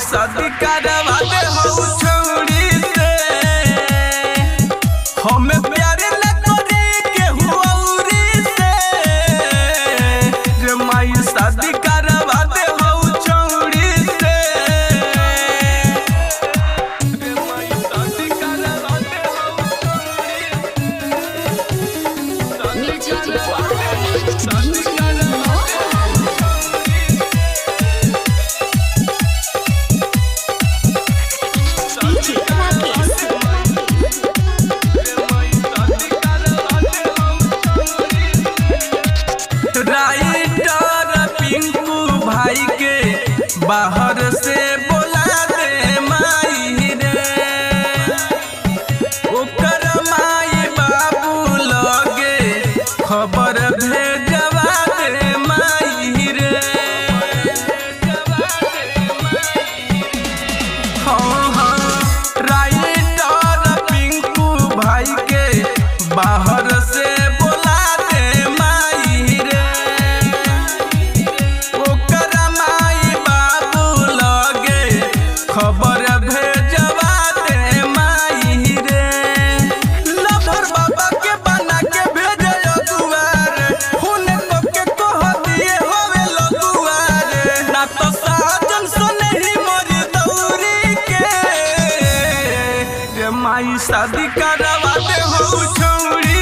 शादी करवा दे हो छोड़ी से हमें प्यार न करे केहू औरी से रे माई शादी करवा दे हो छोड़ी से रे माई शादी करवा दे हो छोड़ी से भाई के बाहर से बोला दे माई रे ओकर माई बाबू लगे खबर भेजवा दे माई रे हाँ हाँ राइटर पिंकू भाई के बाहर से खबर भेजवा दे माई रे लभर बाबा के बना के भेजे दुआर हुने तो के कह दिए होवे लगुआर ना तो साजन सुने ही मोरी दौरी के रे माई शादी करवा दे हो छोड़ी